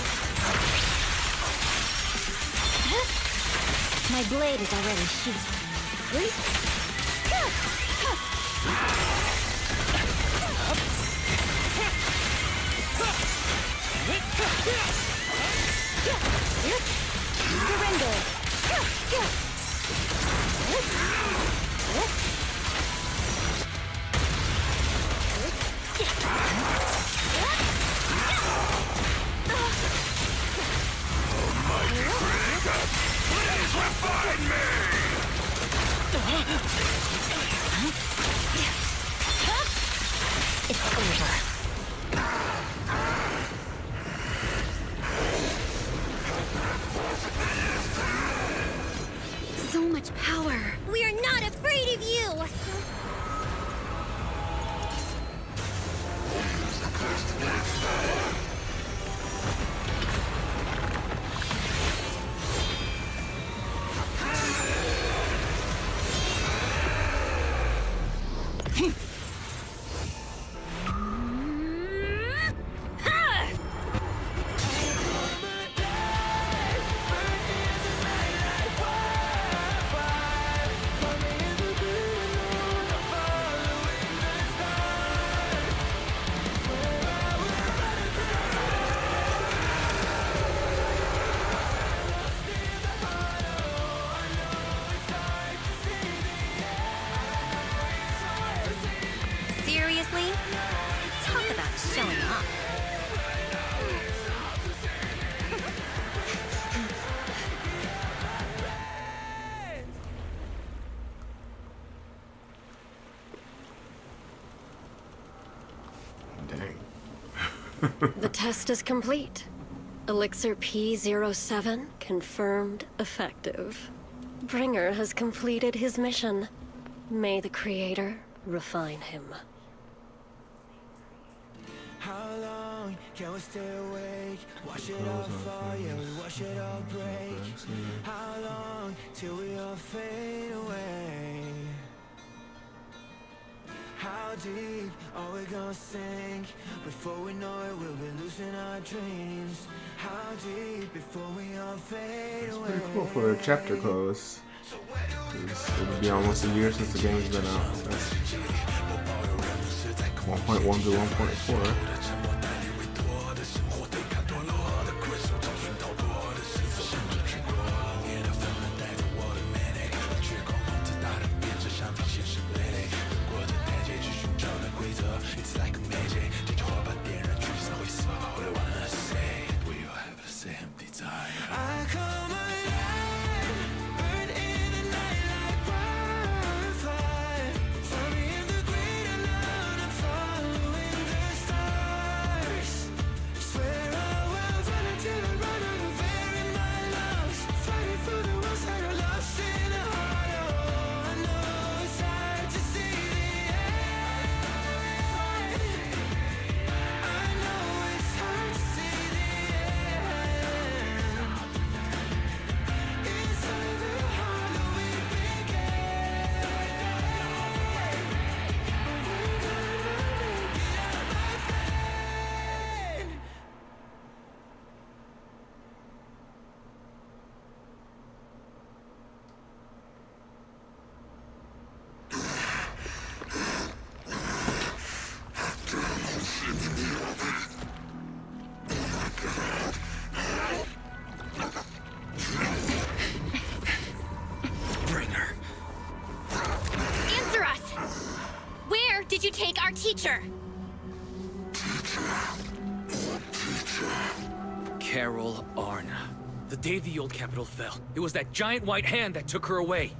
My blade is already sheathed. Surrender! Please refine me! It's over. So much power. We are not afraid of you! The test is complete. Elixir P07 confirmed effective. Bringer has completed his mission. May the Creator refine him. How long can we stay awake? Wash it all fall, yeah, we wash it all break. How long till we all fade away? How deep are we gonna sink? Before we know it, we'll be losing our dreams. How deep before we all fade away? Pretty cool for a chapter close. It'll be almost a year since the game's been out. So that's 1.1 to 1.4. Did you take our teacher? Carol Arna. The day the old capital fell, it was that giant white hand that took her away.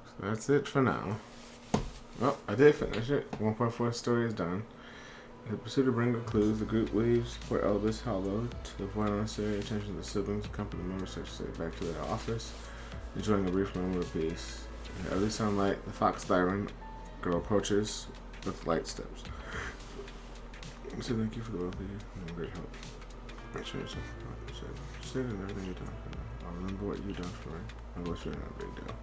So that's it for now. Well, I did finish it. 1.4 story is done. In the pursuit of bringing clues, the group leaves Port Elvis Hollow to avoid unnecessary attention to the siblings and company members search their way back to their office, enjoying a brief moment of peace. In the early sunlight, the Fox Siren girl approaches with light steps. So thank you for the both of you. You've been great help. Make sure yourself say that everything you've done for me. I'll remember what you've done for me. I wish you were not a big deal.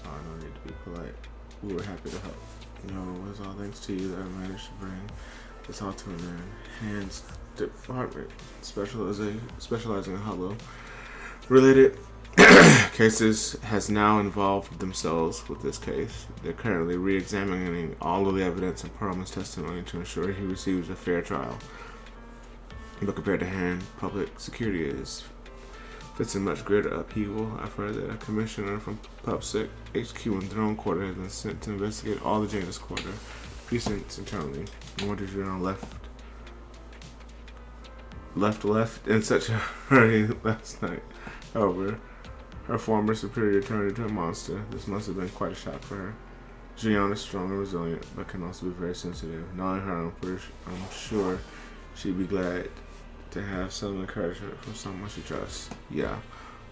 I no need to be polite. We were happy to help. You know, it was all thanks to you that I managed to bring this all to an end. Hands Department specializing in hollow related cases has now involved themselves with this case. They're currently re-examining all of the evidence and Perlman's testimony to ensure he receives a fair trial. But compared to Hand, public security fits in much greater upheaval. I've heard that a commissioner from PubSec HQ and Throne Quarter has been sent to investigate all the Janus Quarter precincts internally. I wondered you're on left in such a hurry last night. However, her former superior turned into a monster. This must have been quite a shock for her. Julianne is strong and resilient, but can also be very sensitive. Knowing her, I'm sure she'd be glad to have some encouragement from someone she trusts. Yeah,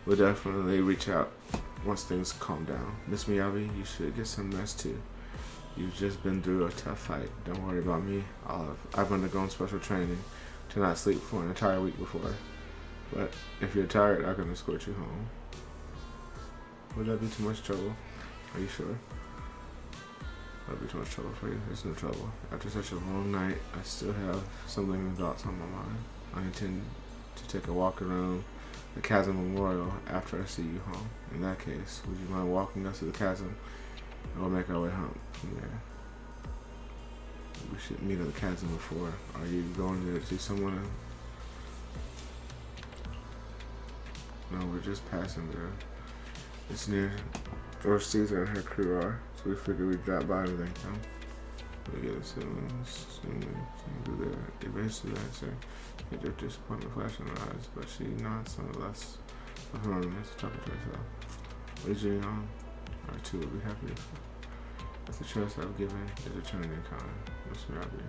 we'll definitely reach out once things calm down. Miss Miyabi, you should get some rest too. You've just been through a tough fight. Don't worry about me, Olive. I've undergone special training to not sleep for an entire week before. But if you're tired, I can escort you home. Would that be too much trouble? Are you sure? That'd be too much trouble for you. There's no trouble. After such a long night, I still have some lingering thoughts on my mind. I intend to take a walk around the Chasm Memorial after I see you home. In that case, would you mind walking us to the chasm, and we'll make our way home from there? We should meet at the chasm before. Are you going to see someone? No, we're just passing there. It's near where Caesar and her crew are, so we figured we'd drop by and thank them. We get a ceilings, do their evasive answer. Get their disappointment flashing in her eyes, but she nods nonetheless. Of her ornaments, talking to herself. What is you on? I too will be happy if the trust I've given is returned in kind. Miss Mirabi.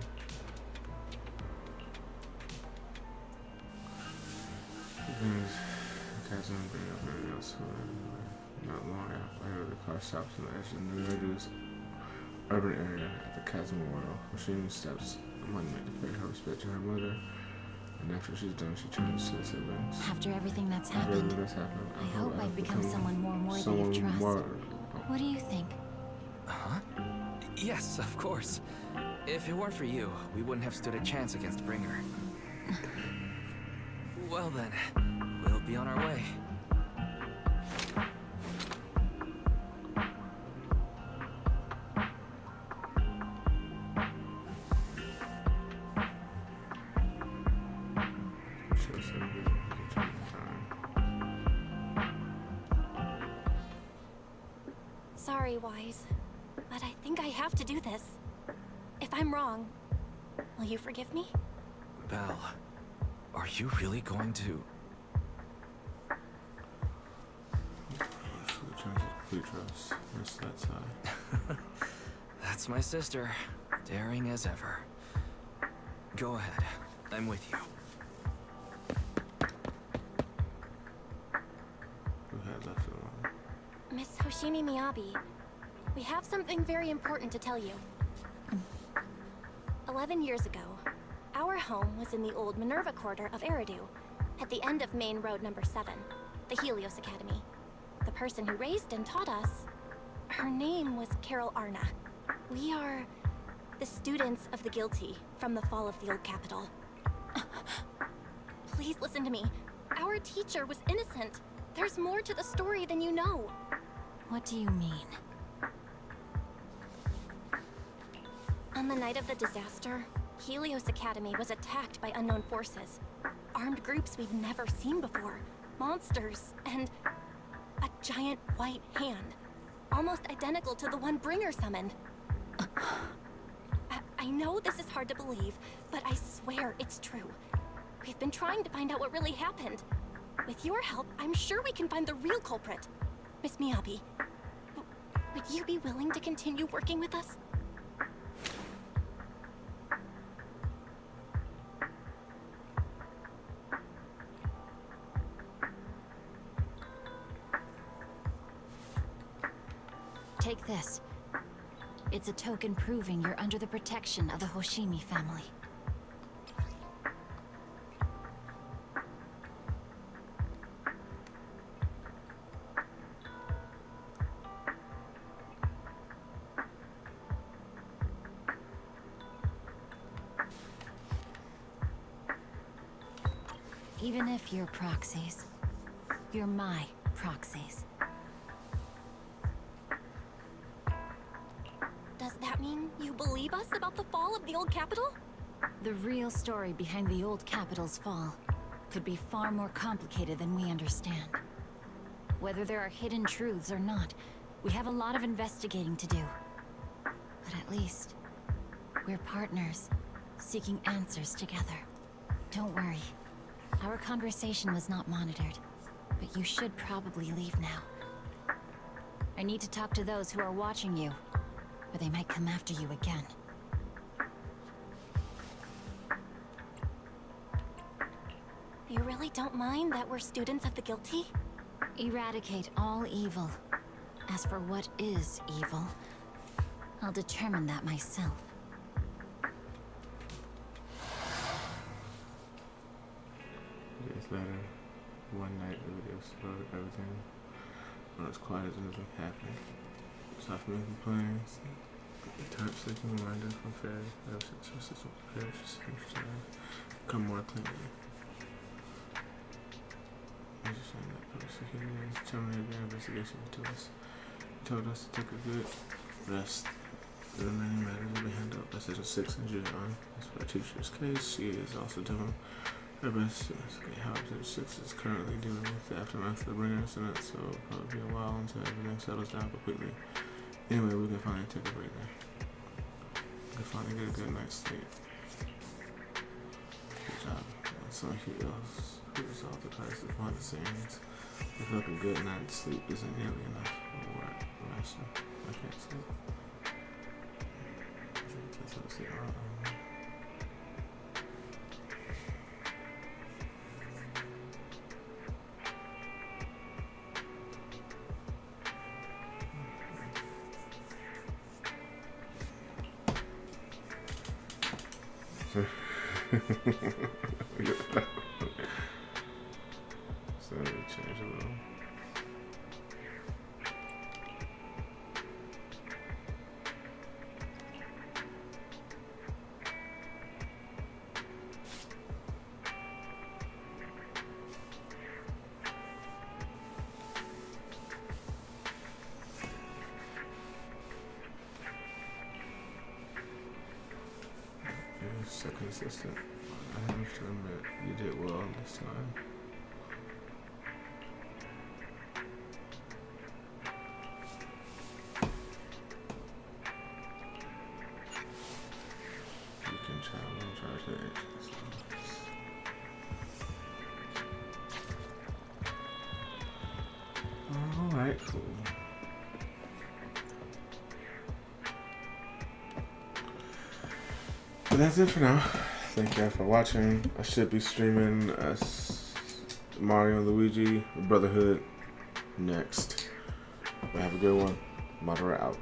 Chasm bring up everything else for not long after the car stops on the edge of the reduced urban area at the Chasm Memorial. Hoshimi steps a monument to pay her respect to her mother, and after she's done, she turns to the siblings. After everything that's happened, I hope I've become someone more worthy of trust. What do you think? Huh? Yes, of course. If it weren't for you, we wouldn't have stood a chance against Bringer. Well then, we'll be on our way. Sorry, Wise, but I think I have to do this. If I'm wrong, will you forgive me? Belle, are you really going to... Where's that side? That's my sister, daring as ever. Go ahead, I'm with you. Who had left it alone? Miss Hoshimi Miyabi, we have something very important to tell you. 11 years ago, our home was in the old Minerva Quarter of Eridu, at the end of Main Road number 7, the Helios Academy. The person who raised and taught us, her name was Carol Arna. We are the students of the guilty from the fall of the old capital. Please listen to me. Our teacher was innocent. There's more to the story than you know. What do you mean? On the night of the disaster, Helios Academy was attacked by unknown forces. Armed groups we've never seen before. Monsters, and a giant white hand. Almost identical to the one Bringer summoned. I know this is hard to believe, but I swear it's true. We've been trying to find out what really happened. With your help, I'm sure we can find the real culprit. Miss Miyabi, would you be willing to continue working with us? Take this. It's a token proving you're under the protection of the Hoshimi family. Even if you're proxies, you're my proxies. Does that mean you believe us about the fall of the old capital? The real story behind the old capital's fall could be far more complicated than we understand. Whether there are hidden truths or not, we have a lot of investigating to do. But at least, we're partners, seeking answers together. Don't worry. Our conversation was not monitored, but you should probably leave now. I need to talk to those who are watching you, or they might come after you again. You really don't mind that we're students of the guilty? Eradicate all evil. As for what is evil, I'll determine that myself. Days later, one night the video slowed everything. When it was quiet, nothing happened. Soft music playing. Type seeking reminder from Fairy. Ever since her sister was prepared, she seems to become more clingy. I just saying that prosecutor has terminated their investigation into us. He told us to take a good rest. The remaining matters will be handled by Session 6 and Julian. As for our teacher's case, she is also doing her best to investigate how Session 6 is currently dealing with the aftermath of the Bringer incident, so it'll probably be a while until everything settles down completely. Anyway, we can finally take a break now. We can finally get a good night's sleep. Good job. And some heroes who resolve the crisis behind the scenes. I feel like a good night's sleep isn't nearly enough for what Master. I can't sleep. So let me change a little. Second assistant. I have to admit, you did well this time. You can travel and charge the agents. Alright, cool. But that's it for now. Thank you guys for watching. I should be streaming Mario and Luigi Brotherhood next. But have a good one. Moderate out.